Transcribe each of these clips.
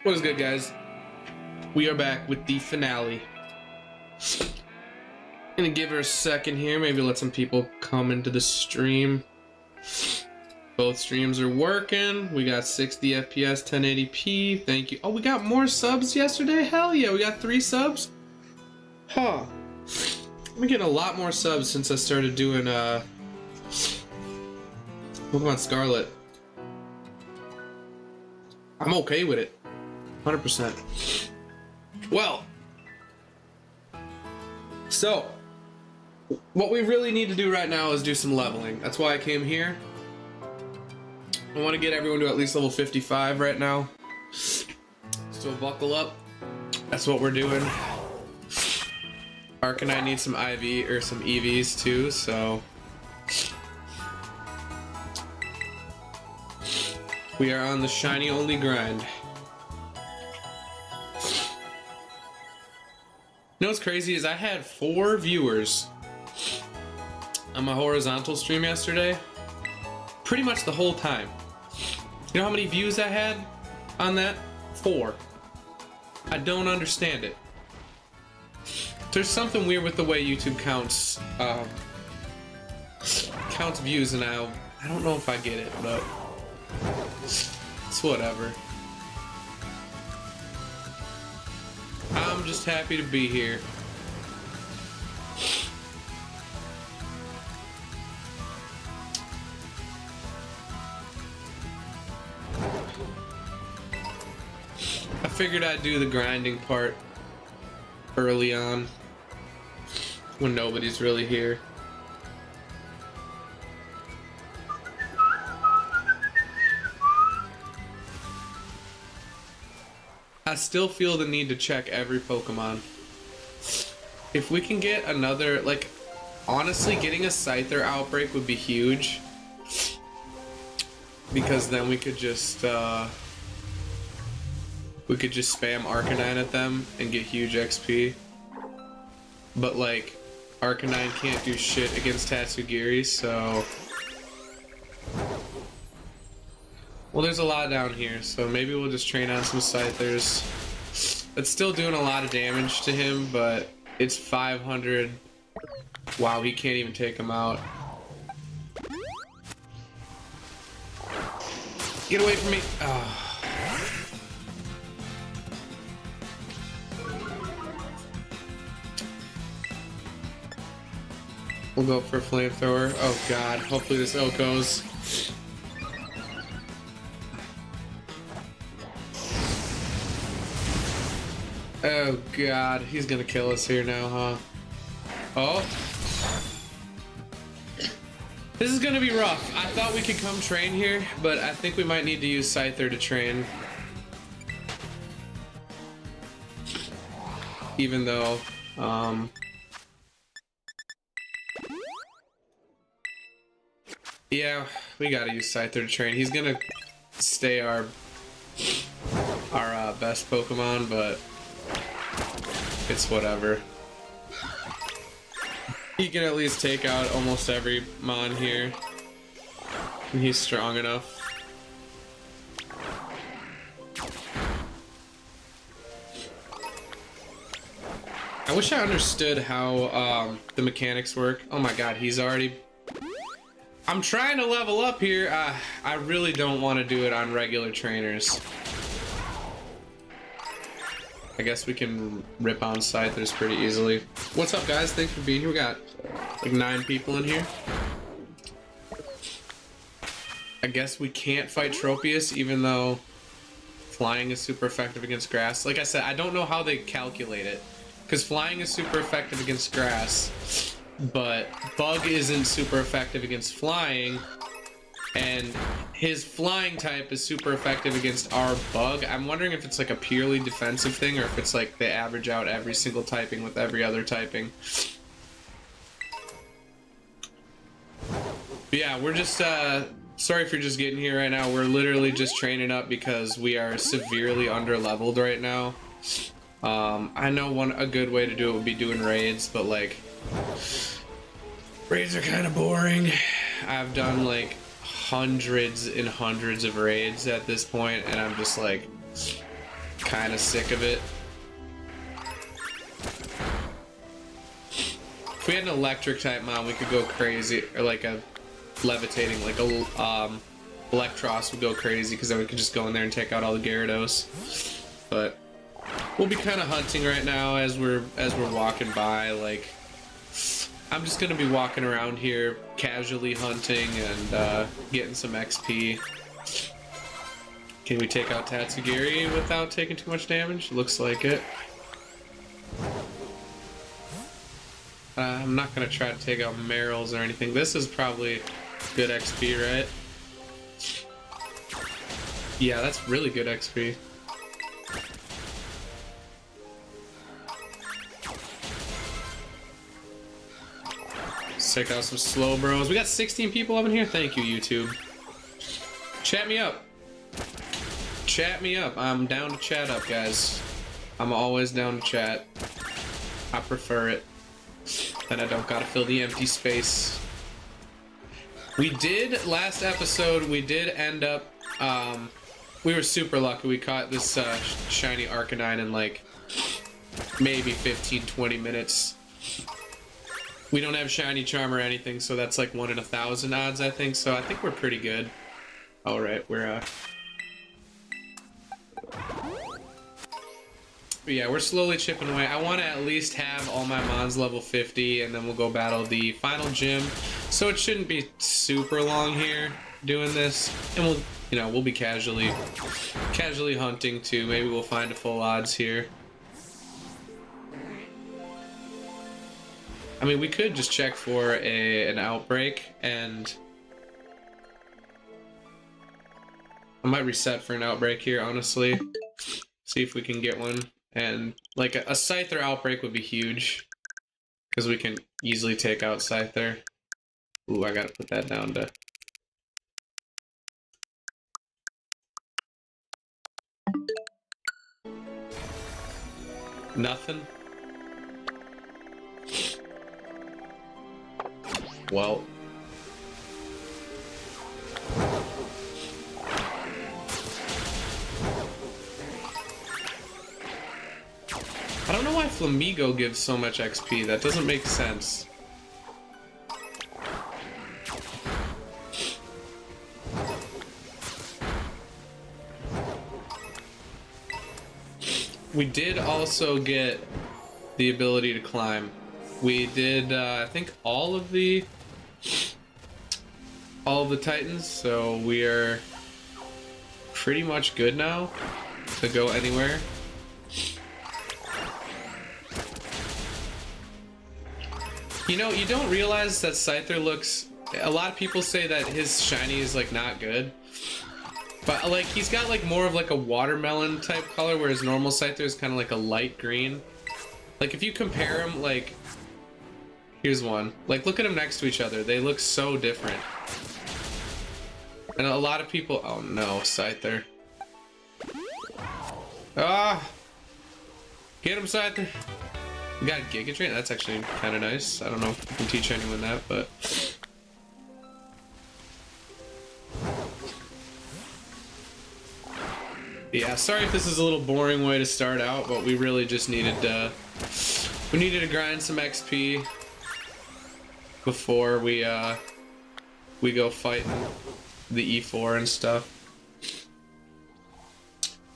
What is good, guys? We are back with the finale. Gonna give her a second here, maybe let some people come into the stream. Both streams are working. We got 60 FPS, 1080p. Thank you. Oh, we got more subs yesterday? Hell yeah, we got 3 subs? Huh. I'm getting a lot more subs since I started doing Pokemon Scarlet. I'm okay with it. 100%. Well, so what we really need to do right now is do some leveling. That's why I came here. I want to get everyone to at least level 55 right now. So buckle up. That's what we're doing. Arcanine needs some IV or some EVs too, so we are on the shiny only grind. You know what's crazy is I had 4 viewers on my horizontal stream yesterday, pretty much the whole time. You know how many views I had on that? 4. I don't understand it. There's something weird with the way YouTube counts views, and I don't know if I get it, but it's whatever. I'm just happy to be here. I figured I'd do the grinding part early on when nobody's really here. I still feel the need to check every Pokemon. If we can get another, like, honestly, getting a Scyther outbreak would be huge. Because then we could just spam Arcanine at them and get huge XP. But, like, Arcanine can't do shit against Tatsugiri, so... Well, there's a lot down here, so maybe we'll just train on some Scythers. It's still doing a lot of damage to him, but it's 500. Wow, he can't even take him out. Get away from me. Oh. We'll go for a flamethrower. Oh god, hopefully this goes. Oh god, he's gonna kill us here now, huh? Oh. This is gonna be rough. I thought we could come train here, but I think we might need to use Scyther to train. Even though, yeah, we gotta use Scyther to train. He's gonna stay our best Pokemon, but it's whatever. He can at least take out almost every Mon here. And he's strong enough. I wish I understood how the mechanics work. Oh my god, he's already... I'm trying to level up here. I really don't want to do it on regular trainers. I guess we can rip on Scythers pretty easily. What's up, guys? Thanks for being here. We got like 9 people in here. I guess we can't fight Tropius, even though flying is super effective against grass. Like I said, I don't know how they calculate it, because flying is super effective against grass, but bug isn't super effective against flying, and his flying type is super effective against our bug. I'm wondering if it's like a purely defensive thing, or if it's like they average out every single typing with every other typing. But yeah, we're just sorry if you're just getting here right now. We're literally just training up because we are severely under leveled right now. I know a good way to do it would be doing raids, but like raids are kind of boring. I've done like hundreds and hundreds of raids at this point, and I'm just like, kind of sick of it. If we had an electric type mon, we could go crazy, or like a levitating, like a Electros would go crazy, because then we could just go in there and take out all the Gyarados. But we'll be kind of hunting right now as we're walking by. Like, I'm just gonna be walking around here, casually hunting and getting some XP. Can we take out Tatsugiri without taking too much damage? Looks like it. I'm not gonna try to take out Meryl's or anything. This is probably good XP, right? Yeah, that's really good XP. Let's take out some slow bros. We got 16 people up in here. Thank you, YouTube. Chat me up. Chat me up. I'm down to chat up, guys. I'm always down to chat. I prefer it. Then I don't gotta fill the empty space. We did, last episode, we did end up, we were super lucky. We caught this shiny Arcanine in like maybe 15-20 minutes. We don't have shiny charm or anything, so that's like 1 in 1,000 odds, I think. So I think we're pretty good. All right, we're but yeah, we're slowly chipping away. I want to at least have all my mons level 50, and then we'll go battle the final gym. So it shouldn't be super long here doing this, and we'll, you know, we'll be casually hunting too. Maybe we'll find a full odds here. I mean, we could just check for an outbreak, and I might reset for an outbreak here, honestly. See if we can get one. And like a Scyther outbreak would be huge, because we can easily take out Scyther. Ooh, I gotta put that down to... Nothing? Well... I don't know why Flamigo gives so much XP. That doesn't make sense. We did also get the ability to climb. We did, I think, all of the Titans, so we are pretty much good now to go anywhere. You know, you don't realize that Scyther looks... A lot of people say that his shiny is, like, not good. But, like, he's got, like, more of, like, a watermelon type color, whereas normal Scyther is kind of like a light green. Like, if you compare them, like... Here's one. Like, look at them next to each other. They look so different. And a lot of people... Oh, no, Scyther. Ah! Get him, Scyther! We got Giga Drain. That's actually kind of nice. I don't know if we can teach anyone that, but... Yeah, sorry if this is a little boring way to start out, but we really just needed to grind some XP before we go fighting the E4 and stuff.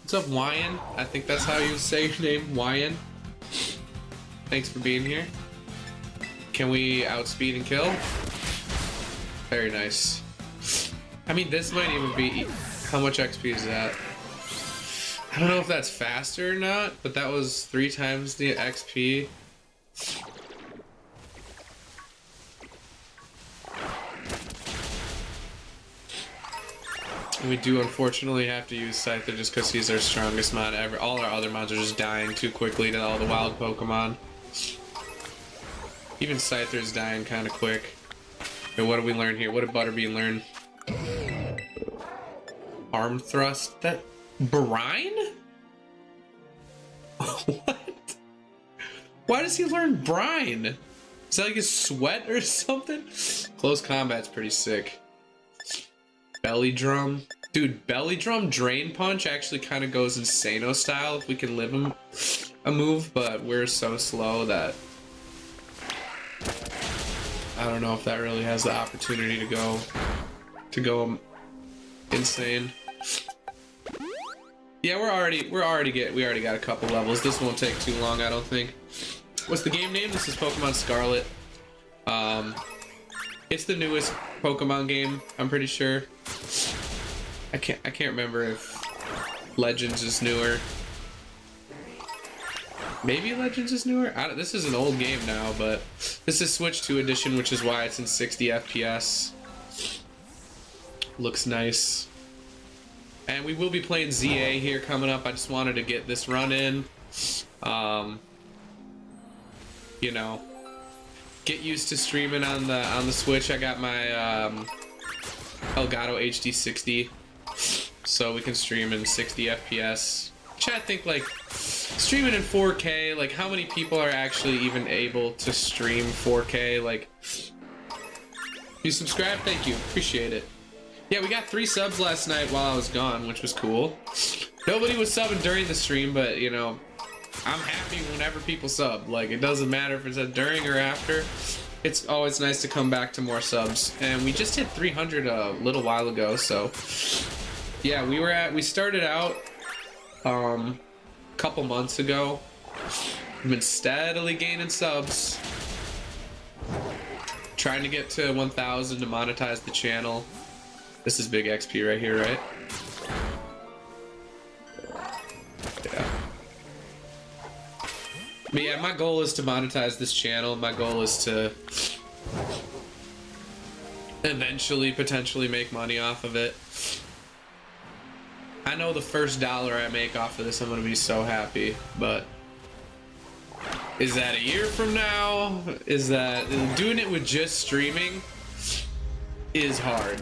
What's up, Wyan? I think that's how you say your name, Wyan. Thanks for being here. Can we outspeed and kill? Very nice. I mean, this might even be... How much XP is that? I don't know if that's faster or not, but that was 3 times the XP. We do unfortunately have to use Scyther just because he's our strongest mon ever. All our other mons are just dying too quickly to all the wild Pokemon. Even Scyther's dying kind of quick. Okay, what did we learn here? What did Butterbean learn? Arm thrust? That... Brine? What? Why does he learn Brine? Is that like his sweat or something? Close combat's pretty sick. Belly drum? Dude, belly drum drain punch actually kind of goes Insano style if we can live a move, but we're so slow that I don't know if that really has the opportunity to go insane. Yeah, we already got a couple levels. This won't take too long, I don't think. What's the game name? This is Pokemon Scarlet. It's the newest Pokemon game, I'm pretty sure. I can't remember if Legends is newer. Maybe Legends is newer? This is an old game now, but this is Switch 2 edition, which is why it's in 60 FPS. Looks nice. And we will be playing ZA here coming up. I just wanted to get this run in. You know, get used to streaming on the Switch. I got my Elgato HD 60, so we can stream in 60 FPS. Which I think, like, streaming in 4K, like, how many people are actually even able to stream 4K? Like, you subscribe? Thank you, appreciate it. Yeah, we got 3 subs last night while I was gone, which was cool. Nobody was subbing during the stream, but, you know, I'm happy whenever people sub. Like, it doesn't matter if it's during or after. It's always nice to come back to more subs. And we just hit 300 a little while ago, so yeah, we started out a couple months ago. We've been steadily gaining subs, trying to get to 1,000 to monetize the channel. This is big XP right here, right? Yeah. But yeah, my goal is to monetize this channel. My goal is to eventually, potentially make money off of it. I know the first dollar I make off of this, I'm gonna be so happy, but is that a year from now? Is that doing it with just streaming is hard.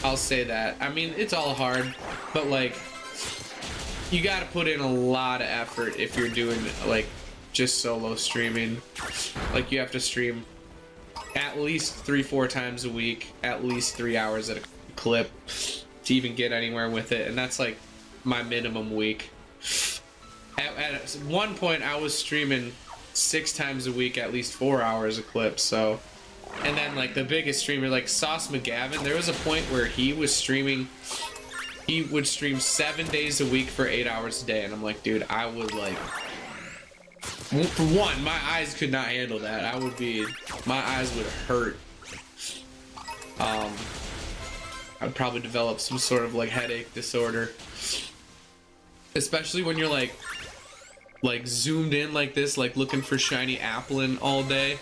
I'll say that. I mean, it's all hard, but like, you gotta put in a lot of effort if you're doing like just solo streaming. Like, you have to stream at least 3-4 times a week, at least 3 hours at a clip to even get anywhere with it, and that's like my minimum week. At one point I was streaming 6 times a week, at least 4 hours a clip. So, and then like the biggest streamer like Sauce McGavin, there was a point where he would stream 7 days a week for 8 hours a day, and I'm like, dude, I would like, for one, my eyes could not handle that. My eyes would hurt. I'd probably develop some sort of like headache disorder, especially when you're like zoomed in like this, like looking for shiny Applin all day.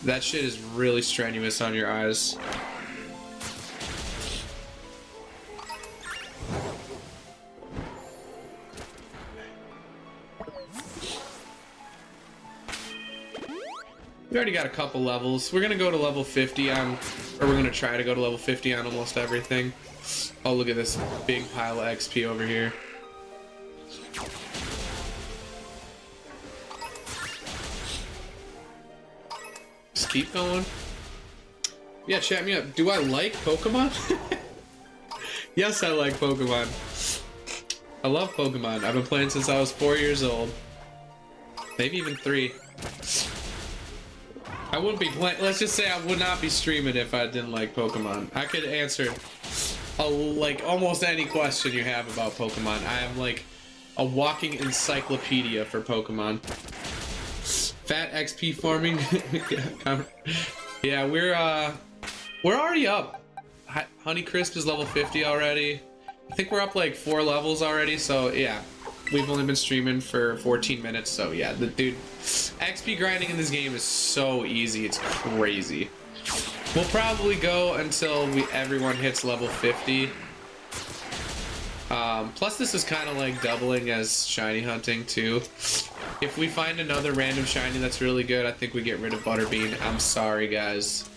That shit is really strenuous on your eyes. We already got a couple levels. We're gonna go to level 50 on, or we're gonna try to go to level 50 on almost everything. Oh, look at this big pile of XP over here. Just keep going. Yeah, chat me up. Do I like Pokemon? Yes, I like Pokemon. I love Pokemon. I've been playing since I was 4 years old. Maybe even 3. I wouldn't be playing. Let's just say I would not be streaming if I didn't like Pokemon. I could answer like almost any question you have about Pokemon. I am like a walking encyclopedia for Pokemon. Fat XP farming. Yeah, we're already up. Honeycrisp is level 50 already. I think we're up like 4 levels already. So yeah, we've only been streaming for 14 minutes. So yeah, the dude, XP grinding in this game is so easy. It's crazy. We'll probably go until everyone hits level 50. Plus this is kind of like doubling as shiny hunting too. If we find another random shiny that's really good, I think we get rid of Butterbean. I'm sorry, guys.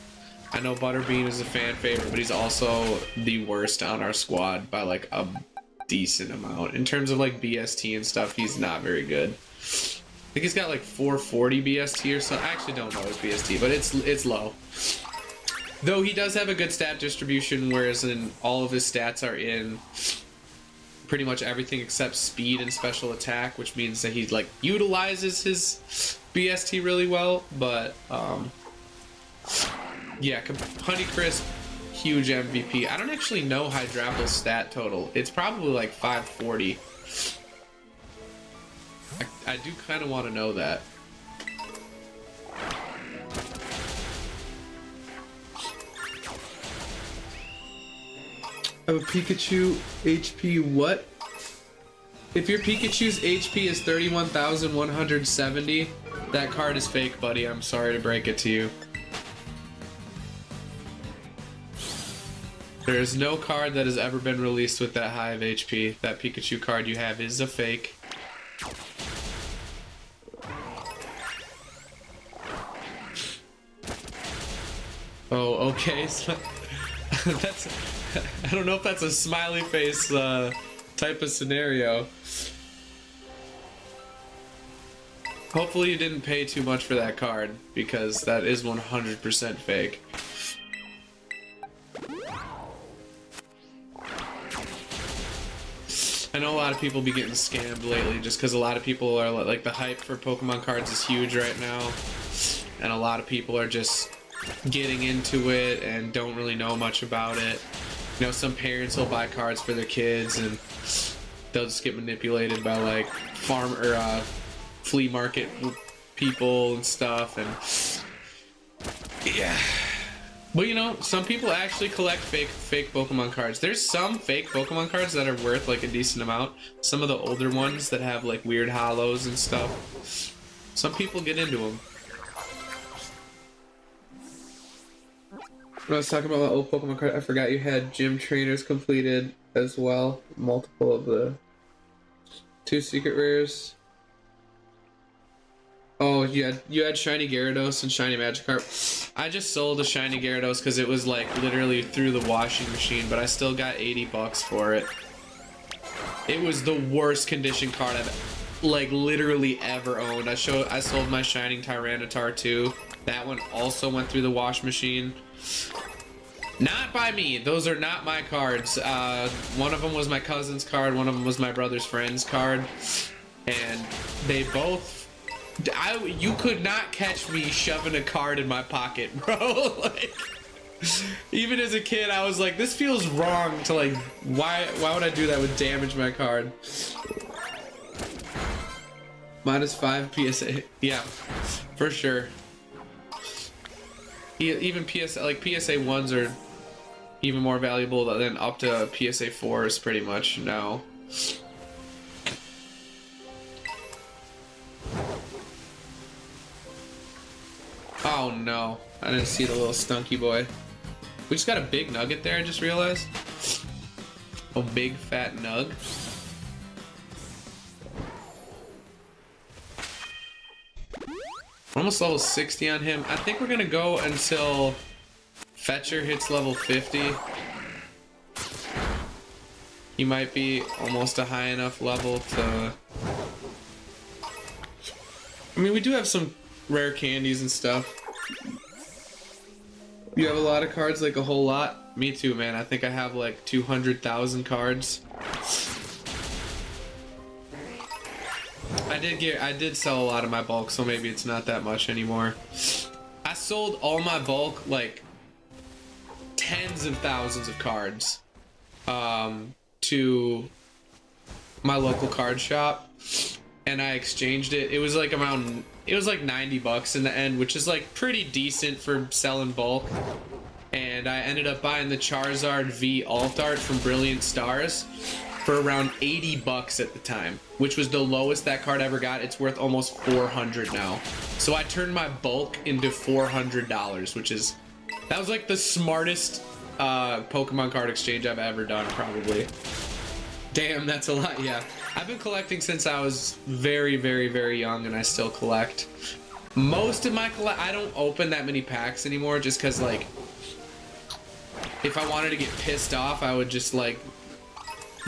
I know Butterbean is a fan favorite, but he's also the worst on our squad by like a decent amount. In terms of like BST and stuff, he's not very good. I think he's got like 440 BST or something. I actually don't know his BST, but it's low. Though he does have a good stat distribution, whereas in all of his stats are in pretty much everything except speed and special attack, which means that he like utilizes his BST really well. But yeah, Honeycrisp, huge MVP. I don't actually know Hydrapple's stat total. It's probably like 540. I do kind of want to know that. Of a Pikachu HP what? If your Pikachu's HP is 31,170, that card is fake, buddy. I'm sorry to break it to you. There is no card that has ever been released with that high of HP. That Pikachu card you have is a fake. Oh, okay. So that's... I don't know if that's a smiley face type of scenario. Hopefully you didn't pay too much for that card, because that is 100% fake. I know a lot of people be getting scammed lately just because a lot of people are like, the hype for Pokemon cards is huge right now, and a lot of people are just getting into it and don't really know much about it. You know, some parents will buy cards for their kids and they'll just get manipulated by like farm or flea market people and stuff, and yeah. But you know, some people actually collect fake Pokemon cards. There's some fake Pokemon cards that are worth like a decent amount. Some of the older ones that have like weird hollows and stuff. Some people get into them. When I was talking about my old Pokemon card, I forgot you had gym trainers completed as well. Multiple of the 2 secret rares. Oh, you had shiny Gyarados and shiny Magikarp. I just sold a shiny Gyarados because it was like literally through the washing machine, but I still got 80 bucks for it. It was the worst condition card I've like literally ever owned. I sold my shining Tyranitar too. That one also went through the wash machine. Not by me. Those are not my cards. One of them was my cousin's card. One of them was my brother's friend's card. And they both... you could not catch me shoving a card in my pocket, bro. Like, even as a kid, I was like, this feels wrong to like, why would I do that? Would damage my card. -5 PSA. Yeah, for sure. Even PSA, like PSA 1s are even more valuable than up to PSA 4s pretty much now. Oh no, I didn't see the little stunky boy. We just got a big nugget there, I just realized. A big fat nug. We're almost level 60 on him. I think we're gonna go until Fetcher hits level 50. He might be almost a high enough level to... I mean, we do have some rare candies and stuff. You have a lot of cards, like a whole lot? Me too, man. I think I have like 200,000 cards. I did sell a lot of my bulk, so maybe it's not that much anymore. I sold all my bulk, like tens of thousands of cards, to my local card shop, and I exchanged it. It was like around, it was like 90 bucks in the end, which is like pretty decent for selling bulk. And I ended up buying the Charizard V Alt Art from Brilliant Stars for around 80 bucks at the time, which was the lowest that card ever got. It's worth almost 400 now. So I turned my bulk into $400, which is, that was like the smartest Pokemon card exchange I've ever done, probably. Damn, that's a lot. Yeah, I've been collecting since I was very, very, very young, and I still collect. Most of my I don't open that many packs anymore, just because, like, if I wanted to get pissed off, I would just like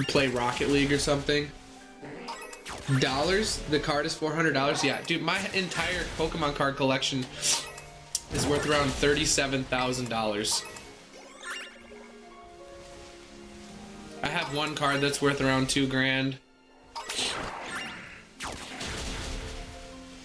play Rocket League or something. Dollars? The card is $400? Yeah, dude, my entire Pokemon card collection is worth around $37,000. I have one card that's worth around $2,000.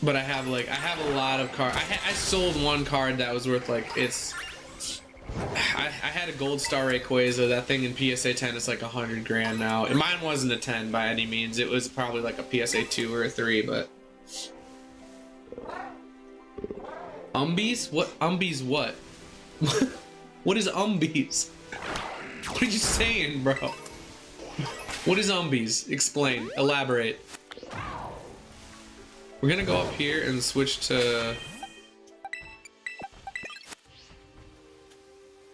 But I have a lot of cards. I sold one card that was worth like, I had a Gold Star Rayquaza. That thing in PSA 10 is like $100,000 now. And mine wasn't a 10 by any means. It was probably like a PSA 2 or a 3, but. Umbies? What? Umbies what? What is Umbies? What are you saying, bro? What is Umbies? Explain. Elaborate. We're gonna go up here and switch to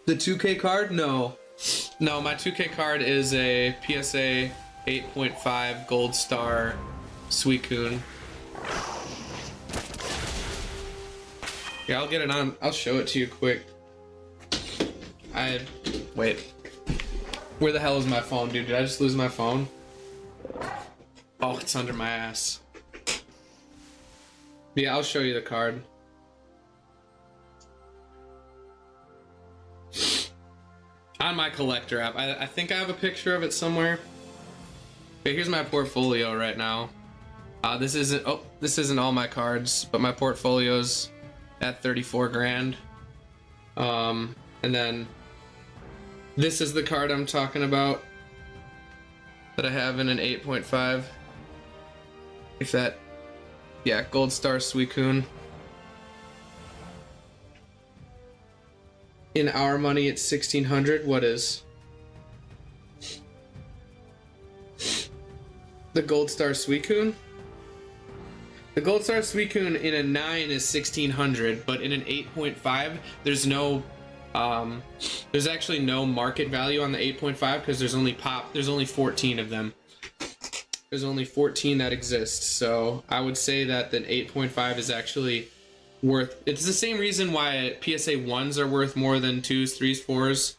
the 2K card? No. No, my 2K card is a PSA 8.5 Gold Star Suicune. Yeah, I'll get it on. I'll show it to you quick. Wait. Where the hell is my phone, dude? Did I just lose my phone? Oh, it's under my ass. Yeah, I'll show you the card. On my collector app. I think I have a picture of it somewhere. Okay, here's my portfolio right now. This isn't all my cards, but my portfolio's at 34 grand. And then this is the card I'm talking about that I have in an 8.5. If that, yeah, Gold Star Suicune. In our money, it's 1,600. What is? The Gold Star Suicune? The Gold Star Suicune in a 9 is 1,600, but in an 8.5, there's no, there's actually no market value on the 8.5 because there's only 14 of them. There's only 14 that exist, so I would say that the 8.5 is actually worth. It's the same reason why PSA 1s are worth more than 2s, 3s, 4s.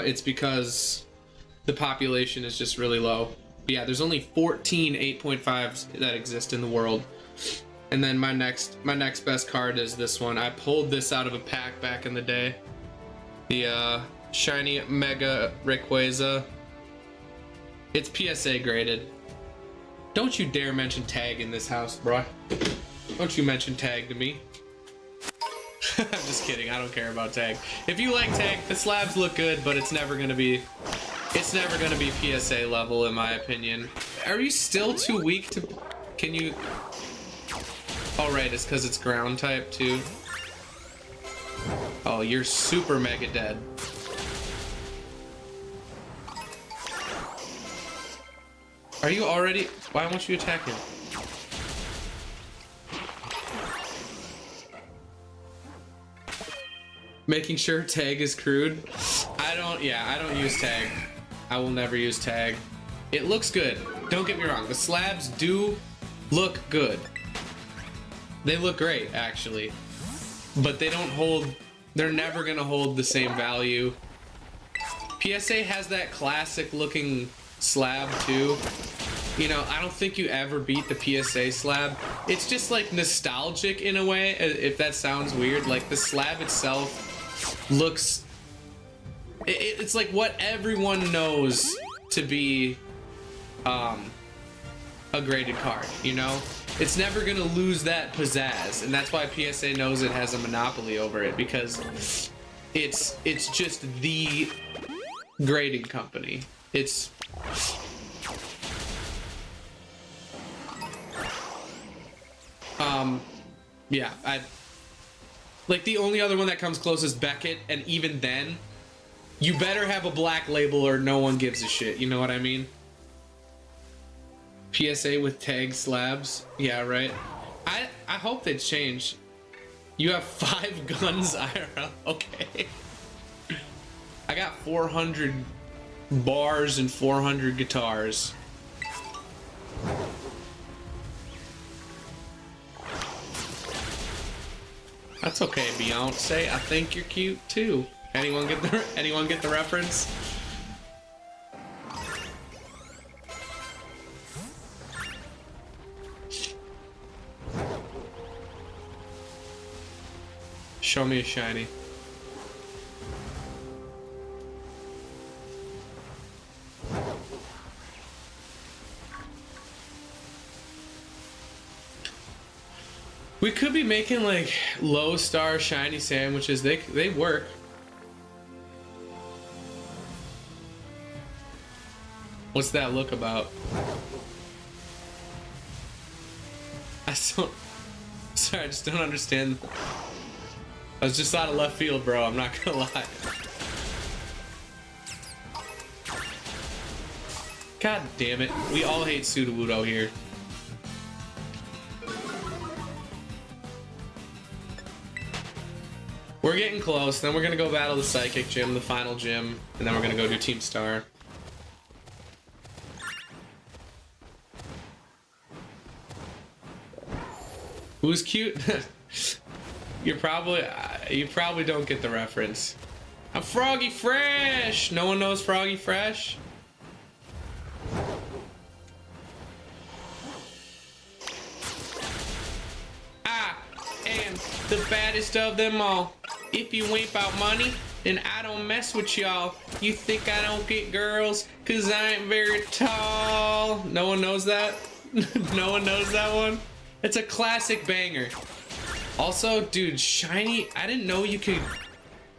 It's because the population is just really low. But yeah, there's only 14 8.5s that exist in the world. And then my next best card is this one. I pulled this out of a pack back in the day. The shiny Mega Rayquaza. It's PSA graded. Don't you dare mention tag in this house, bro. Don't you mention tag to me. I'm just kidding. I don't care about tag. If you like tag, the slabs look good, but it's never gonna be PSA level in my opinion. Are you still too weak to? Can you? Oh right, it's because it's ground type too. Oh, you're super mega dead. Are you already? Why won't you attack him? Making sure tag is crude. I don't use tag. I will never use tag. It looks good. Don't get me wrong. The slabs do look good. They look great, actually. But they don't hold. They're never gonna hold the same value. PSA has that classic looking slab too. You know, I don't think you ever beat the PSA slab. It's just like nostalgic in a way, if that sounds weird. Like the slab itself looks, it's like what everyone knows to be a graded card, you know? It's never gonna lose that pizzazz, and that's why PSA knows it has a monopoly over it, because it's just the grading company. It's yeah, like the only other one that comes close is Beckett, and even then, you better have a black label or no one gives a shit, you know what I mean? PSA with tag slabs, yeah, right. I hope they change. You have 5 guns IRL, okay. I got 400 bars and 400 guitars. That's okay, Beyonce. I think you're cute too. Anyone get the reference? Show me a shiny. We could be making like low star shiny sandwiches. They work. What's that look about? Sorry, I just don't understand. I was just out of left field, bro. I'm not gonna lie. God damn it. We all hate Sudowoodo here. We're getting close. Then we're gonna go battle the Psychic Gym, the final gym, and then we're gonna go do Team Star. Who's cute? You probably don't get the reference. I'm Froggy Fresh. No one knows Froggy Fresh. I am the baddest of them all. If you ain't about money, then I don't mess with y'all. You think I don't get girls? Cause I ain't very tall. No one knows that? No one knows that one? It's a classic banger. Also, dude, shiny, I didn't know you could...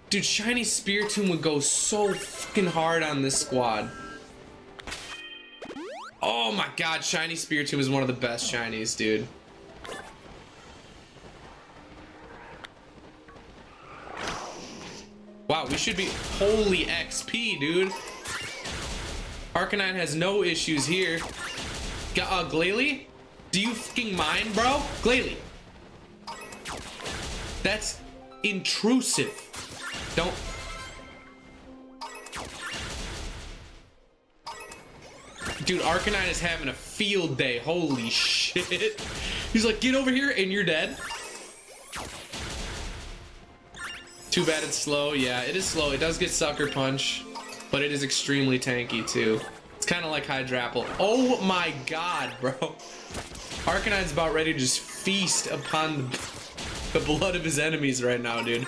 Dude, shiny Spiritomb would go so fucking hard on this squad. Oh my god, shiny Spiritomb is one of the best shinies, dude. Wow, we should be... Holy XP, dude. Arcanine has no issues here. Glalie? Do you fucking mind, bro? Glalie. That's intrusive. Don't... Dude, Arcanine is having a field day. Holy shit. He's like, get over here, and you're dead. Too bad it's slow. Yeah, it is slow. It does get Sucker Punch, but it is extremely tanky, too. It's kind of like Hydrapple. Oh my god, bro. Arcanine's about ready to just feast upon the blood of his enemies right now, dude.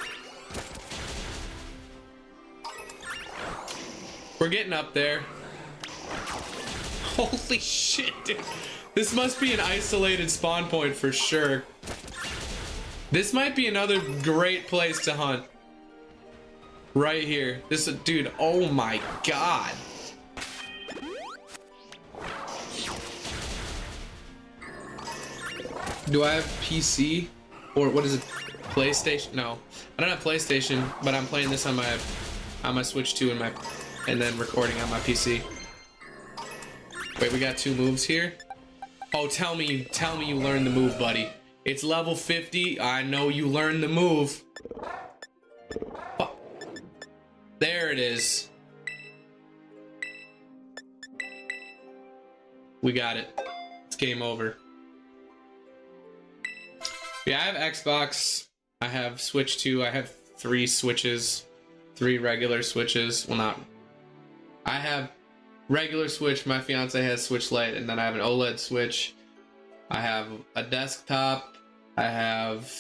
We're getting up there. Holy shit, dude. This must be an isolated spawn point for sure. This might be another great place to hunt. Right here. This, dude, oh my god. Do I have PC? Or what is it? PlayStation? No. I don't have PlayStation, but I'm playing this on my Switch 2 and then recording on my PC. Wait, we got two moves here? Oh, tell me you learned the move, buddy. It's level 50. I know you learned the move. Oh. There it is. We got it. It's game over. Yeah, I have Xbox. I have Switch 2. I have 3 Switches. 3 regular Switches. Well, not... I have regular Switch. My fiance has Switch Lite. And then I have an OLED Switch. I have a desktop. I have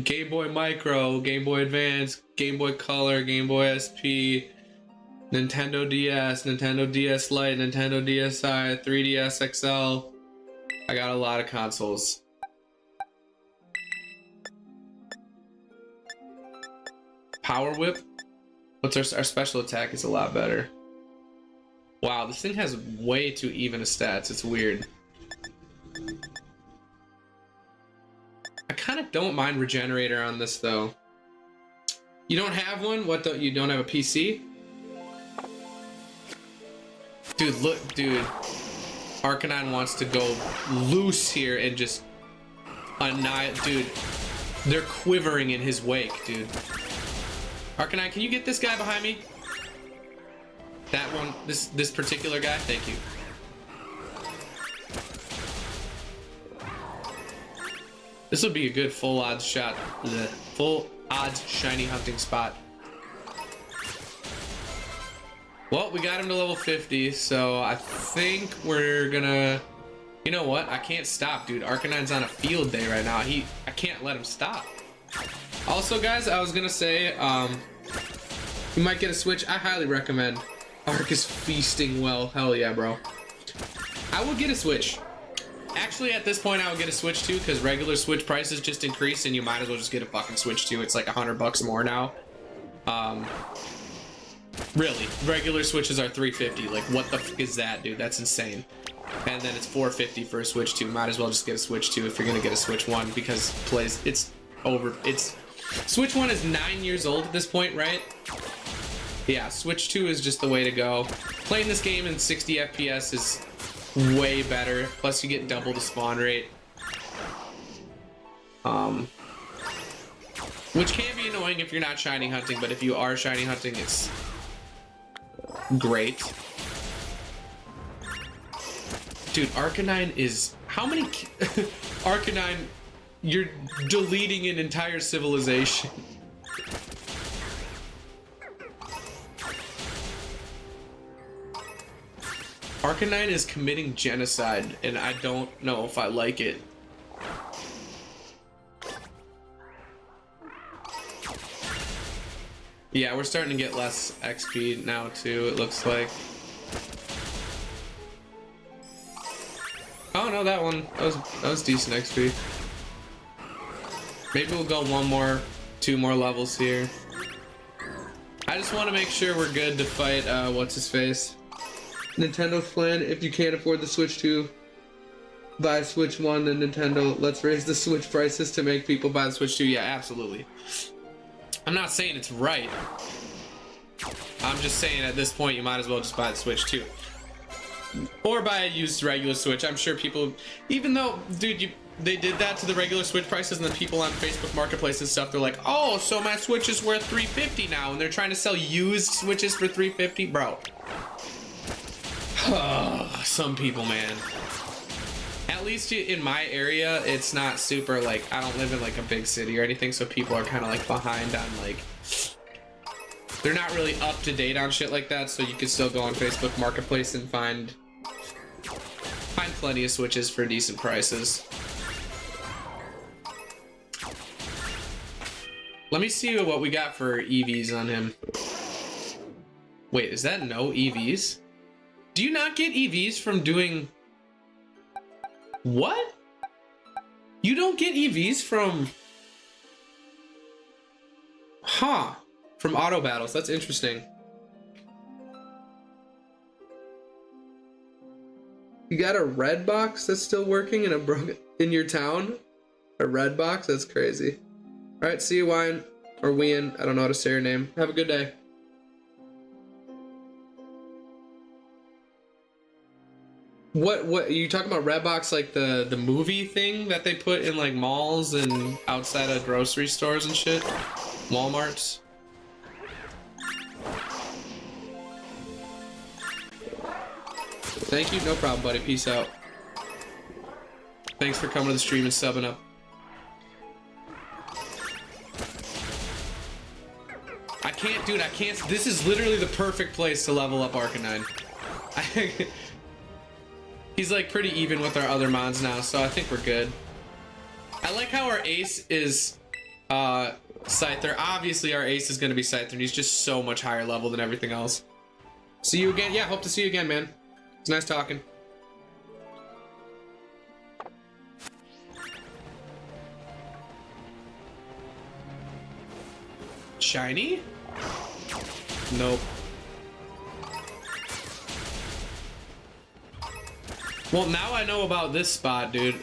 Game Boy Micro, Game Boy Advance, Game Boy Color, Game Boy SP, Nintendo DS, Nintendo DS Lite, Nintendo DSi, 3DS XL. I got a lot of consoles. Power Whip? What's our special attack is a lot better. Wow, this thing has way too even a stats. It's weird. I kind of don't mind Regenerator on this though. You don't have one? What, you don't have a PC? Dude, look, dude. Arcanine wants to go loose here and just annihilate. Dude, they're quivering in his wake, dude. Arcanine, can you get this guy behind me? That one, this particular guy? Thank you. This would be a good full odds shot. Full odds shiny hunting spot. Well, we got him to level 50, so I think we're gonna... You know what? I can't stop, dude. Arcanine's on a field day right now. I can't let him stop. Also, guys, I was gonna say, you might get a Switch. I highly recommend. Ark is feasting well. Hell yeah, bro. I would get a Switch. Actually, at this point, I would get a Switch too, because regular Switch prices just increased, and you might as well just get a fucking Switch too. It's like $100 more now. Really, regular Switches are $350. Like, what the fuck is that, dude? That's insane. And then it's $450 for a Switch 2. Might as well just get a Switch 2 if you're gonna get a Switch 1, because it's over. Switch 1 is 9 years old at this point, right? Yeah, Switch 2 is just the way to go. Playing this game in 60 FPS is way better. Plus, you get double the spawn rate. Which can be annoying if you're not shiny hunting, but if you are shiny hunting, it's great. Dude, Arcanine is... How many... Arcanine, you're deleting an entire civilization. Arcanine is committing genocide, and I don't know if I like it. Yeah, we're starting to get less XP now too, it looks like. Oh no, that was decent XP. Maybe we'll go two more levels here. I just want to make sure we're good to fight what's his face. Nintendo's plan, if you can't afford the Switch 2, buy Switch 1, then Nintendo, let's raise the Switch prices to make people buy the Switch 2. Yeah, absolutely. I'm not saying it's right. I'm just saying at this point you might as well just buy the Switch 2. Or buy a used regular Switch. I'm sure people, even though, dude, they did that to the regular Switch prices, and then people on Facebook Marketplace and stuff, they're like, oh, so my Switch is worth $350 now, and they're trying to sell used Switches for $350, bro. Some people, man. At least in my area, it's not super, like, I don't live in like a big city or anything, so people are kind of like behind on, like, they're not really up to date on shit like that, so you can still go on Facebook Marketplace and find plenty of Switches for decent prices. Let me see what we got for EVs on him. Wait, is that no EVs? Do you not get EVs from doing... What? You don't get EVs from... Huh. From auto battles. That's interesting. You got a red box that's still working in your town? A red box? That's crazy. Alright, see you, Wine. Or Wien. I don't know how to say your name. Have a good day. What you talking about? Redbox, like the movie thing that they put in like malls and outside of grocery stores and shit? Walmarts? Thank you, no problem, buddy. Peace out. Thanks for coming to the stream and subbing up. I can't, dude, I can't. This is literally the perfect place to level up Arcanine. He's like pretty even with our other mons now, so I think we're good. I like how our ace is Scyther. Obviously our ace is gonna be Scyther, and he's just so much higher level than everything else. See you again. Yeah, hope to see you again, man. It's nice talking. Shiny? Nope. Well, now I know about this spot, dude.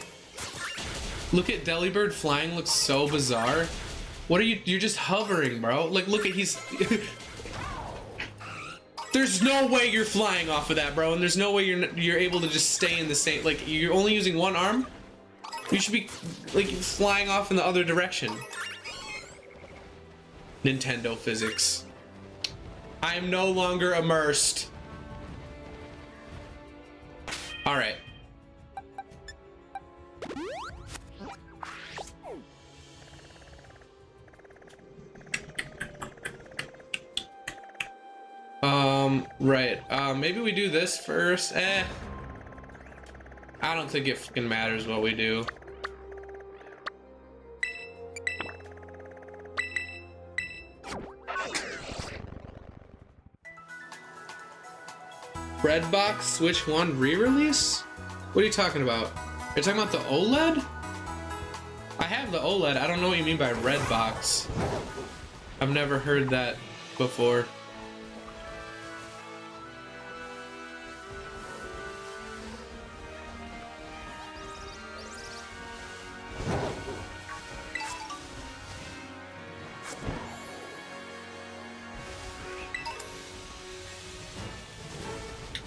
Look at Delibird flying, looks so bizarre. What are you? You're just hovering, bro. Like, look at he's... There's no way you're flying off of that, bro, and there's no way you're able to just stay in the same... Like, you're only using one arm? You should be, like, flying off in the other direction. Nintendo physics. I am no longer immersed. All right. Right. Maybe we do this first. I don't think it fucking matters what we do. Redbox Switch 1 re-release? What are you talking about? You're talking about the OLED? I have the OLED. I don't know what you mean by Redbox. I've never heard that before.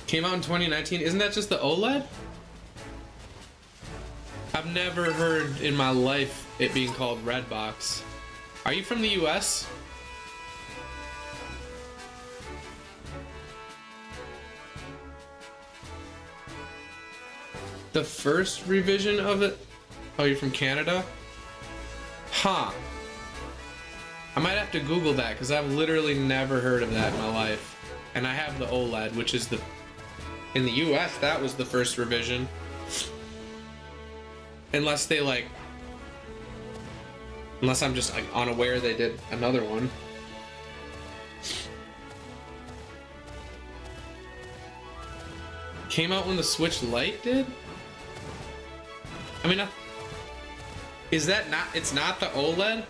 Came out in 2019. Isn't that just the OLED? I've never heard in my life it being called Redbox. Are you from the US? The first revision of it? Oh, you're from Canada? Huh. I might have to Google that because I've literally never heard of that in my life. And I have the OLED, which is the... In the US, that was the first revision. Unless they like... Unless I'm just like unaware they did another one. Came out when the Switch Lite did? I mean, is that not... It's not the OLED?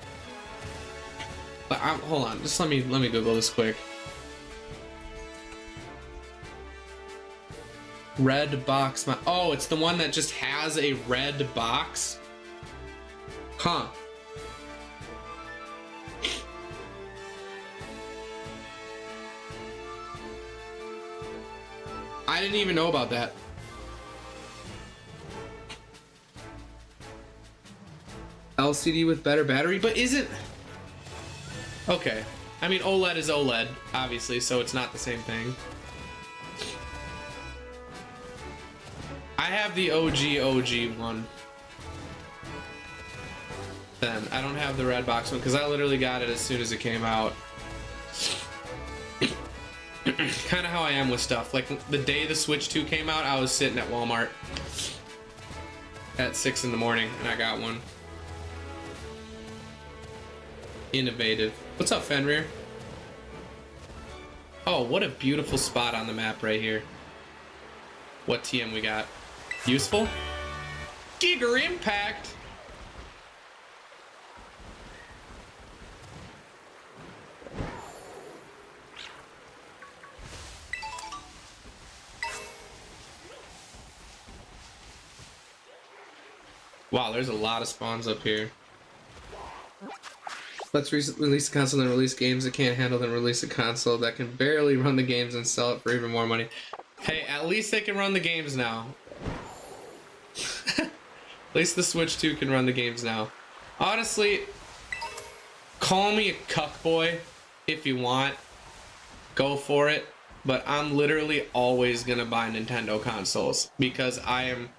But hold on, just let me Google this quick. Red box. Oh, it's the one that just has a red box? Huh. I didn't even know about that. LCD with better battery, but isn't... Okay. I mean, OLED is OLED, obviously, so it's not the same thing. I have the OG one. Then I don't have the red box one because I literally got it as soon as it came out. Kind of how I am with stuff. Like the day the Switch 2 came out, I was sitting at Walmart at 6 in the morning and I got one. Innovative. What's up, Fenrir? Oh, what a beautiful spot on the map right here. What TM we got? Useful? Giga Impact! Wow, there's a lot of spawns up here. Let's release a console and release games that can't handle, then release a console that can barely run the games and sell it for even more money. Hey, at least they can run the games now. At least the Switch 2 can run the games now. Honestly, call me a cuckboy if you want. Go for it. But I'm literally always gonna buy Nintendo consoles because I am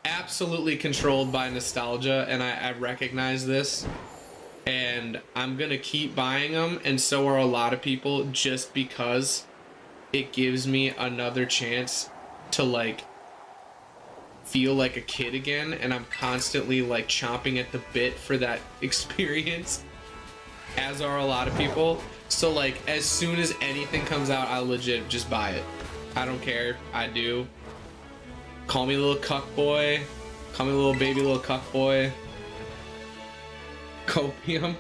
absolutely controlled by nostalgia and I recognize this. And I'm gonna keep buying them, and so are a lot of people, just because it gives me another chance to like feel like a kid again, and I'm constantly like chomping at the bit for that experience, as are a lot of people. So like as soon as anything comes out, I'll legit just buy it. I don't care. I do. Call me a little cuck boy. Call me a little baby little cuck boy. Copium.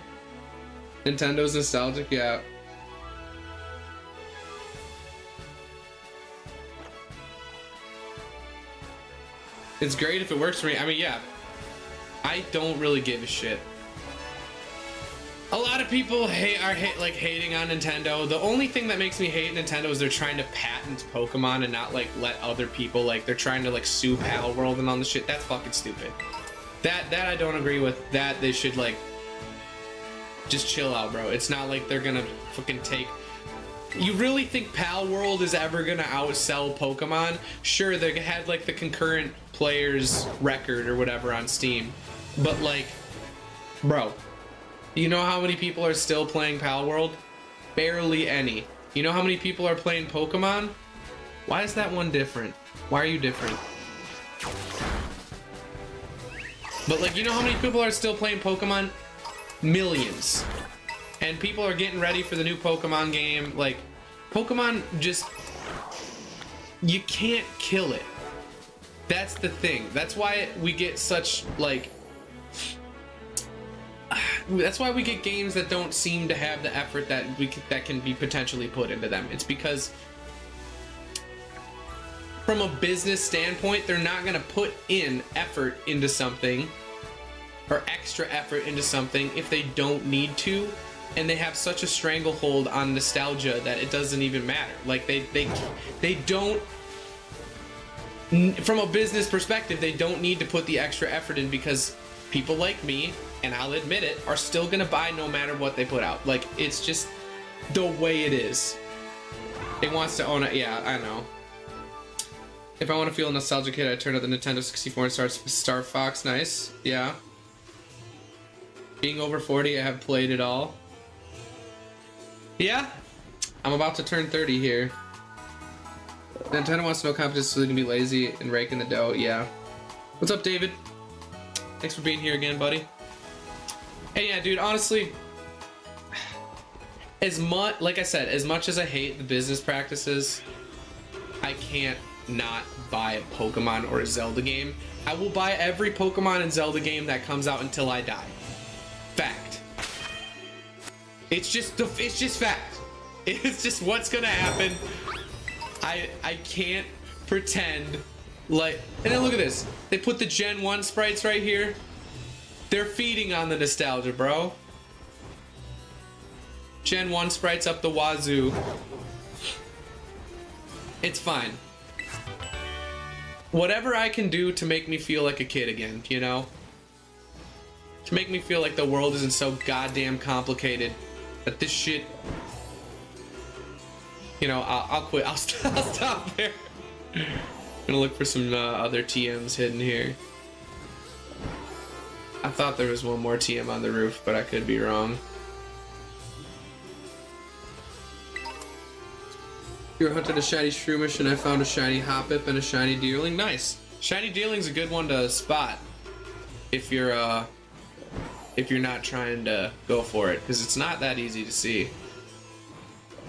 Nintendo's nostalgic, yeah. It's great if it works for me. I mean, yeah. I don't really give a shit. A lot of people are hating on Nintendo. The only thing that makes me hate Nintendo is they're trying to patent Pokemon and not like let other people, like they're trying to like sue Pal World and all this shit. That's fucking stupid. That I don't agree with. That they should like just chill out, bro. It's not like they're gonna fucking take... You really think Pal World is ever gonna outsell Pokemon? Sure, they had like the concurrent players record or whatever on Steam, but like, bro, you know how many people are still playing Pal World? Barely any. You know how many people are playing Pokemon? Why is that one different? Why are you different? But like, you know how many people are still playing Pokemon? Millions. And people are getting ready for the new Pokemon game. Like, Pokemon just... you can't kill it. That's the thing. That's why we get such, like, that's why we get games that don't seem to have the effort that that can be potentially put into them. It's because from a business standpoint, they're not going to put in effort into something, or extra effort into something, if they don't need to, and they have such a stranglehold on nostalgia that it doesn't even matter. Like, they don't, from a business perspective, they don't need to put the extra effort in, because people like me, and I'll admit it, are still gonna buy no matter what they put out. Like, it's just the way it is. It wants to own it. Yeah, I know. If I want to feel a nostalgic kid, I turn up the Nintendo 64 and start Star Fox. Nice. Yeah. Being over 40, I have played it all. Yeah. I'm about to turn 30 here. Nintendo wants no competition so they can be lazy and rake in the dough. Yeah. What's up, David? Thanks for being here again, buddy. Hey, yeah, dude, honestly, like I said, as much as I hate the business practices, I can't not buy a Pokemon or a Zelda game. I will buy every Pokemon and Zelda game that comes out until I die. Fact. It's just fact. It's just what's gonna happen. I can't pretend like, and then look at this. They put the Gen 1 sprites right here. They're feeding on the nostalgia, bro. Gen 1 sprites up the wazoo. It's fine. Whatever I can do to make me feel like a kid again, you know? To make me feel like the world isn't so goddamn complicated. That this shit... You know, I'll quit. I'll stop there. I'm gonna look for some other TMs hidden here. I thought there was one more TM on the roof, but I could be wrong. You hunted a shiny Shroomish and I found a shiny Hoppip and a shiny Deerling. Nice. Shiny Deerling's a good one to spot if you're not trying to go for it, because it's not that easy to see.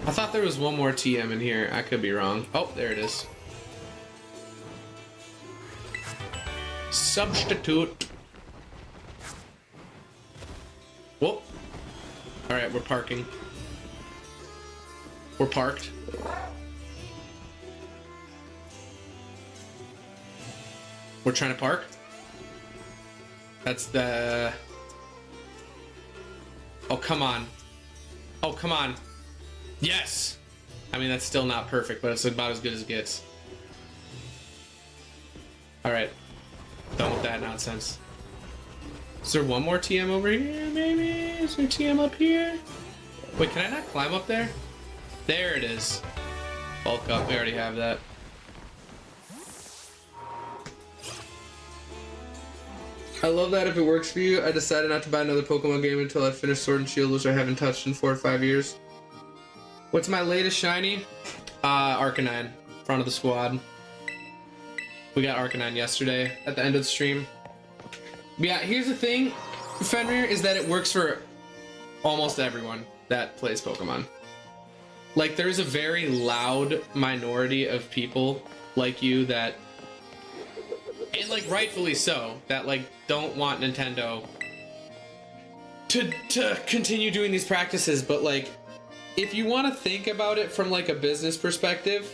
I thought there was one more TM in here. I could be wrong. Oh, there it is. Substitute. Whoop. Alright, we're parking. We're parked. We're trying to park. That's the... Oh, come on. Oh, come on. Yes! I mean, that's still not perfect, but it's about as good as it gets. Alright. Done with that nonsense. Is there one more TM over here, maybe? Is there TM up here? Wait, can I not climb up there? There it is. Bulk up, we already have that. I love that if it works for you. I decided not to buy another Pokemon game until I finish Sword and Shield, which I haven't touched in 4 or 5 years. What's my latest shiny? Arcanine, front of the squad. We got Arcanine yesterday at the end of the stream. Yeah, here's the thing, Fenrir, is that it works for almost everyone that plays Pokemon. Like, there's a very loud minority of people like you that, and like rightfully so, that like don't want Nintendo to continue doing these practices, but like, if you want to think about it from like a business perspective,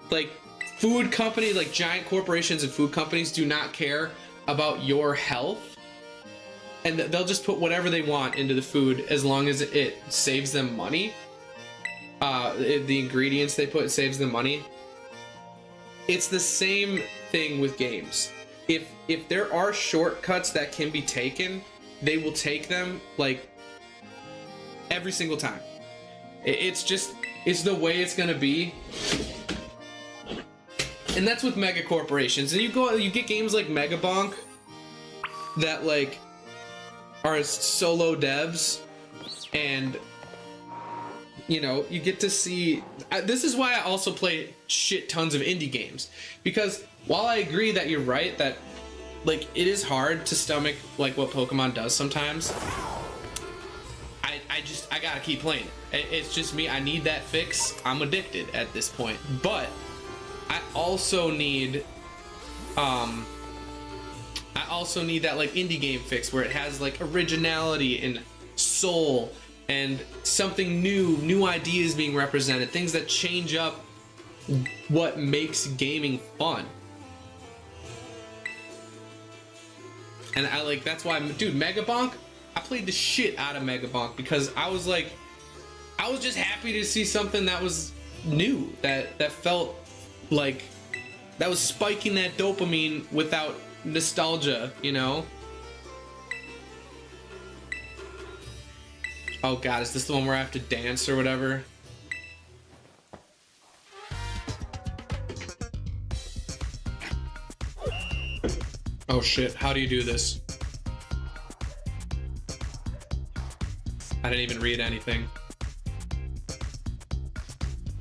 like food companies, like giant corporations and food companies do not care about your health, and they'll just put whatever they want into the food as long as it saves them money. The ingredients they put saves them money. It's the same thing with games. If there are shortcuts that can be taken, they will take them like every single time. It's the way it's gonna be. And that's with mega corporations. And you get games like Mega Bonk that like are solo devs, and you know, you get to see, this is why I also play shit tons of indie games, because while I agree that you're right that like it is hard to stomach like what Pokemon does sometimes, I gotta keep playing it. It's just me. I need that fix. I'm addicted at this point. But I also need that like indie game fix where it has like originality and soul and something new ideas being represented, things that change up what makes gaming fun. And I like, that's why, dude, Megabonk, I played the shit out of Megabonk because I was like, I was just happy to see something that was new, that felt like, that was spiking that dopamine without nostalgia, you know? Oh god, is this the one where I have to dance or whatever? Oh shit, how do you do this? I didn't even read anything.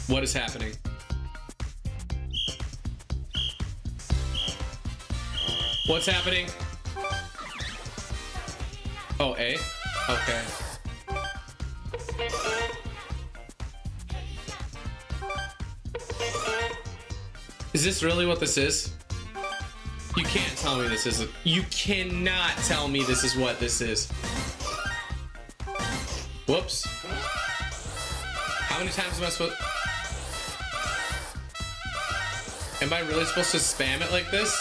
What is happening? What's happening? Oh, A? Okay. Is this really what this is? You can't tell me this is. You cannot tell me this is what this is. Whoops. How many times am I supposed... Am I really supposed to spam it like this?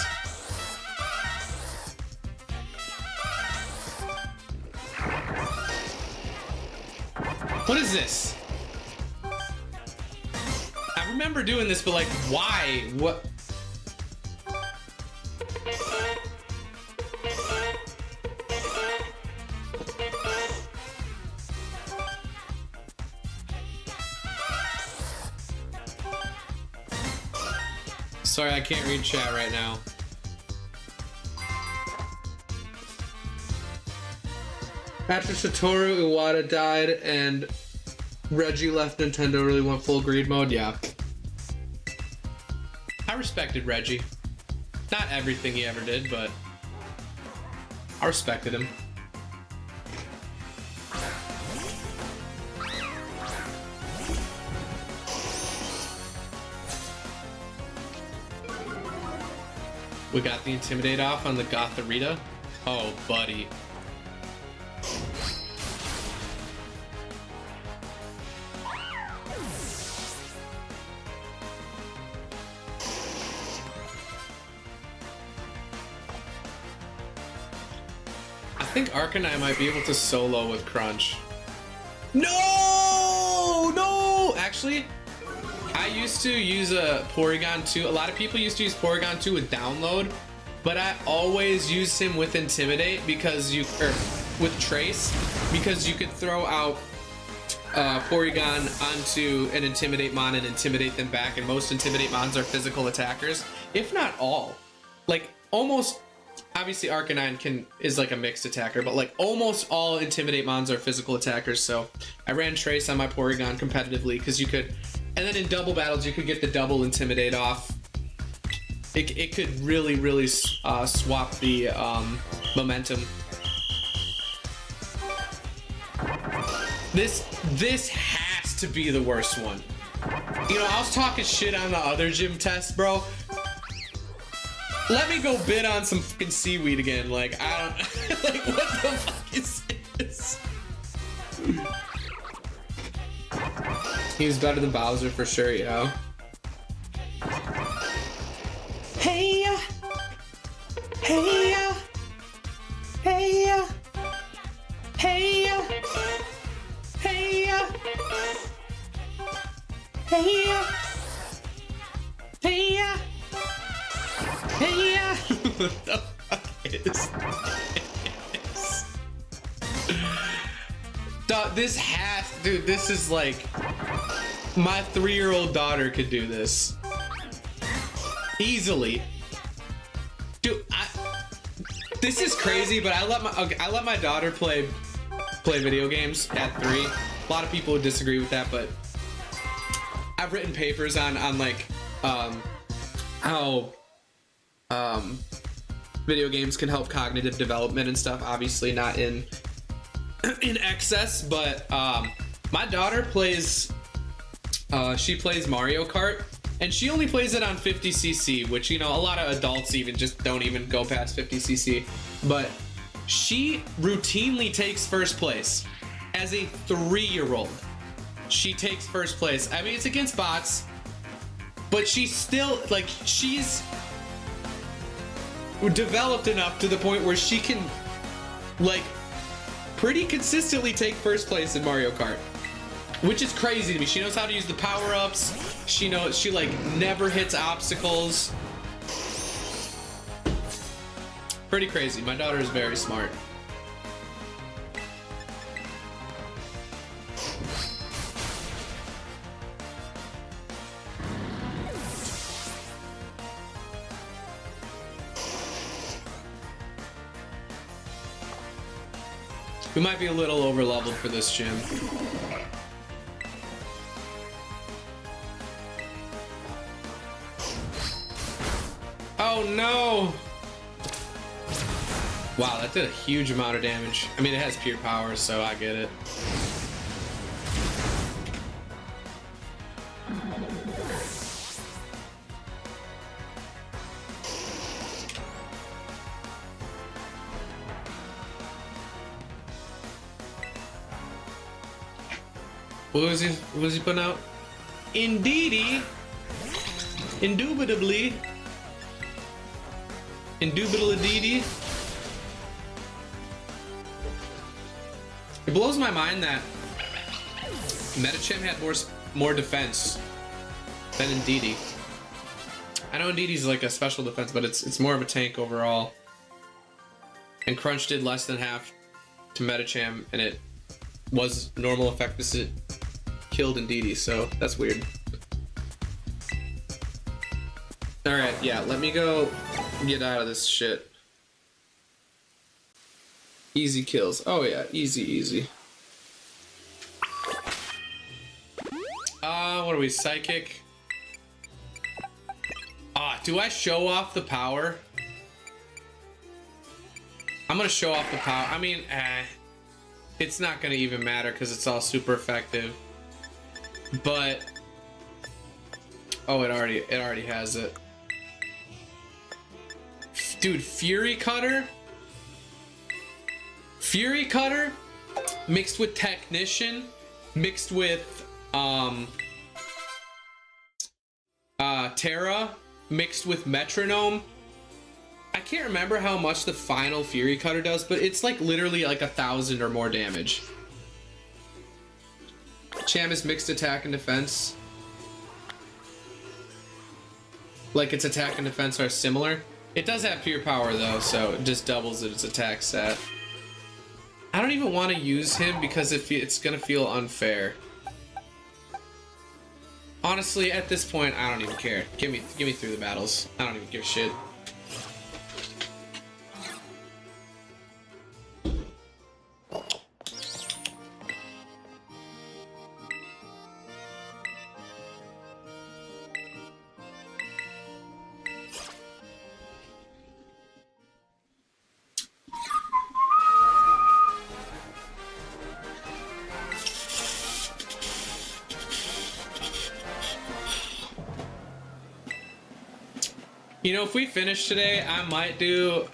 What is this? I remember doing this, but like, why? What? Sorry, I can't read chat right now. After Satoru Iwata died and Reggie left Nintendo, really went full greed mode. Yeah. I respected Reggie. Not everything he ever did, but I respected him. We got the Intimidate off on the Gotharita. Oh, buddy. I think Arcanine might be able to solo with Crunch. No! No! Actually, I used to use a Porygon 2. A lot of people used to use Porygon 2 with Download, but I always used him with Intimidate because you, or with Trace, because you could throw out Porygon onto an Intimidate Mon and intimidate them back, and most Intimidate Mons are physical attackers, if not all. Like, almost, obviously Arcanine is like a mixed attacker, but like almost all Intimidate Mons are physical attackers, so I ran Trace on my Porygon competitively because you could, and then in double battles you could get the double Intimidate off. It could really swap the momentum. This has to be the worst one. You know, I was talking shit on the other gym test, bro. Let me go bid on some fucking seaweed again. Like, I don't... like, what the fuck is this? He was better than Bowser for sure, you know? Hey ya! Hey ya! Hey ya! Hey ya! Hey ya! Hey ya! Hey ya! Hey ya! What the fuck is this? Dog, this has, dude, this is like, my 3-year-old daughter could do this. Easily. Dude, this is crazy, but I let my daughter play video games at 3. A lot of people would disagree with that, but I've written papers on like how video games can help cognitive development and stuff. Obviously not in excess, but My daughter plays, she plays Mario Kart, and she only plays it on 50cc, which, you know, a lot of adults even just don't even go past 50cc. But she routinely takes first place. As a 3-year-old, she takes first place. I mean, it's against bots, but she's still, like, she's developed enough to the point where she can, like, pretty consistently take first place in Mario Kart, which is crazy to me. She knows how to use the power-ups. She knows, she, like, never hits obstacles. Pretty crazy. My daughter is very smart. We might be a little over leveled for this gym. Oh no! Wow, that did a huge amount of damage. I mean, it has pure power, so I get it. What was he putting out? Indeedy. Indubitably. Indubitably. It blows my mind that Medicham had more defense than Indeedy. I know Indeedy's like a special defense, but it's more of a tank overall. And Crunch did less than half to Medicham, and it was normal effectiveness. It killed Indeedy, so that's weird. Alright, yeah, let me go get out of this shit. Easy kills. Oh yeah, easy. What are we, Psychic? Do I show off the power? I'm gonna show off the power. I mean, it's not gonna even matter because it's all super effective. But oh, it already has it. Dude, Fury Cutter mixed with Technician mixed with Terra mixed with Metronome. I can't remember how much the final Fury Cutter does, but it's like literally like 1,000 or more damage. Cham is mixed attack and defense. Like its attack and defense are similar. It does have pure power though, so it just doubles its attack stat. I don't even want to use him because it's gonna feel unfair. Honestly, at this point, I don't even care. Give me through the battles. I don't even give a shit. You know, if we finish today, I might do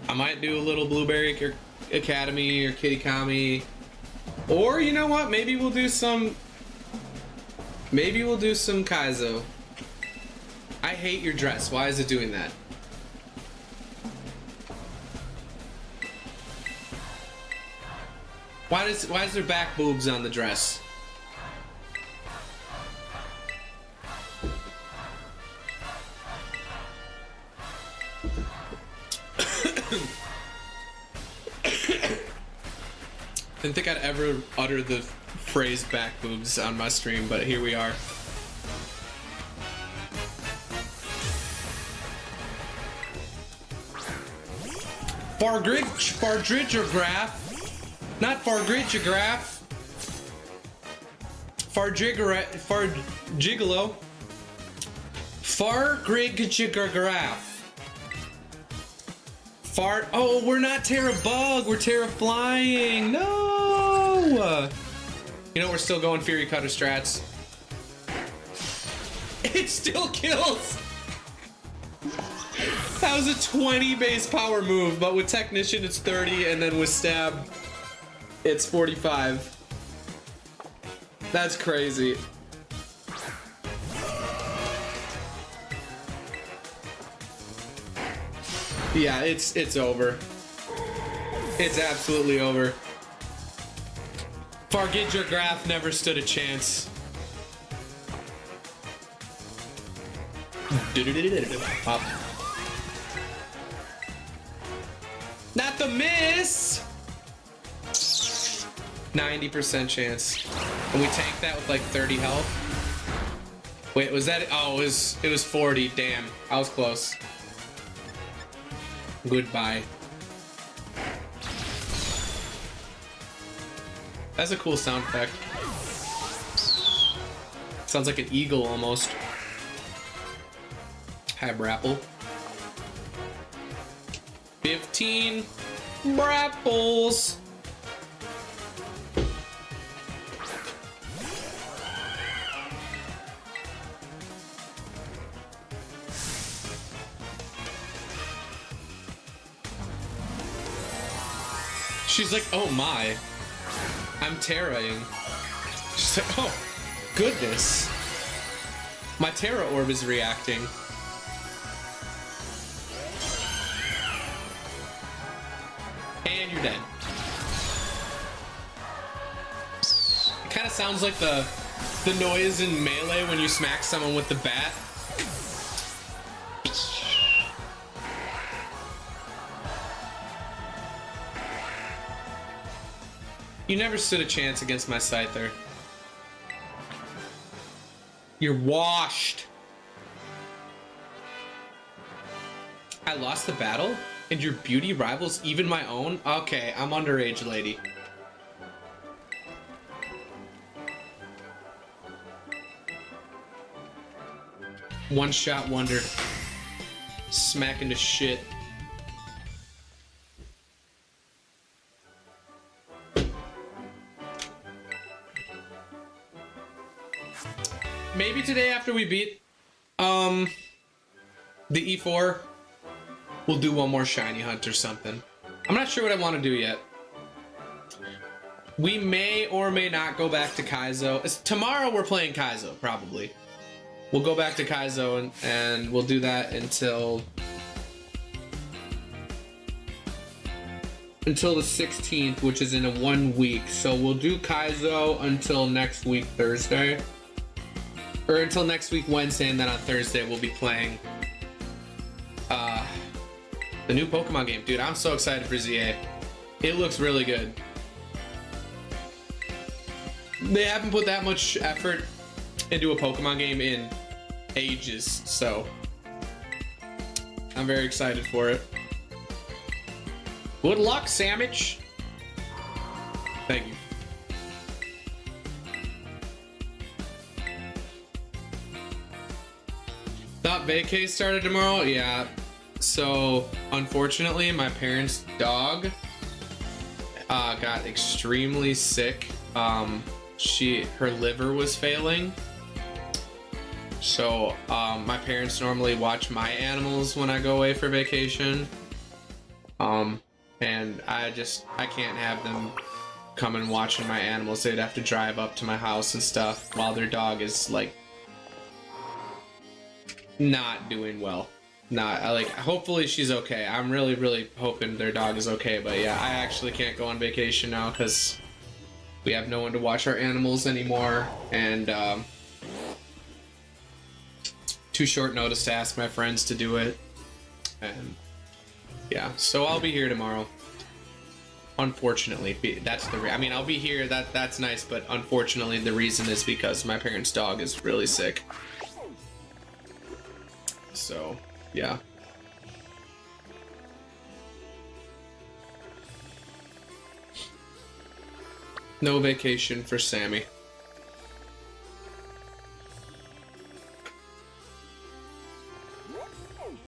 a little Blueberry Academy or Kitty Kami, or you know what? Maybe we'll do some Kaizo. I hate your dress. Why is it doing that? Why is there back boobs on the dress? Didn't think I'd ever utter the phrase back boobs on my stream, but here we are. Fardridgeograph. Not Fardridgeograph. Fargigolo. Fargridgeograph. Oh, we're not Terra Bug, we're Terra Flying. No! You know, we're still going Fury Cutter strats. It still kills! That was a 20 base power move, but with Technician it's 30, and then with Stab, it's 45. That's crazy. Yeah, it's over. It's absolutely over. Fargidra Graph never stood a chance. Up. Not the miss! 90% chance. And we tanked that with like 30 health. Wait, was that? Oh, it was 40. Damn, I was close. Goodbye. That's a cool sound effect. Sounds like an eagle almost. Hi, Brapple. 15 Brapples. She's like, oh my. I'm terraing. She's like, oh, goodness. My Terra Orb is reacting. And you're dead. It kind of sounds like the noise in Melee when you smack someone with the bat. You never stood a chance against my Scyther. You're washed. I lost the battle? And your beauty rivals even my own? Okay, I'm underage, lady. One shot wonder. Smack into shit. Maybe today after we beat the E4, we'll do one more shiny hunt or something. I'm not sure what I want to do yet. We may or may not go back to Kaizo. Tomorrow we're playing Kaizo, probably. We'll go back to Kaizo and we'll do that until the 16th, which is in 1 week. So we'll do Kaizo until next week Thursday. Or until next week Wednesday, and then on Thursday we'll be playing the new Pokemon game. Dude, I'm so excited for ZA. It looks really good. They haven't put that much effort into a Pokemon game in ages, so I'm very excited for it. Good luck, Sandwich. Thank you. Thought vacay started tomorrow? Yeah. So, unfortunately, my parents' dog got extremely sick. Her liver was failing. So, my parents normally watch my animals when I go away for vacation. And I can't have them come and watching my animals. They'd have to drive up to my house and stuff while their dog is like not doing well. Hopefully she's okay. I'm really hoping their dog is okay, but yeah, I actually can't go on vacation now because we have no one to watch our animals anymore, and too short notice to ask my friends to do it. And yeah, so I'll be here tomorrow. Unfortunately, that's I mean, I'll be here, that's nice, but unfortunately the reason is because my parents' dog is really sick. So, yeah. No vacation for Sammy.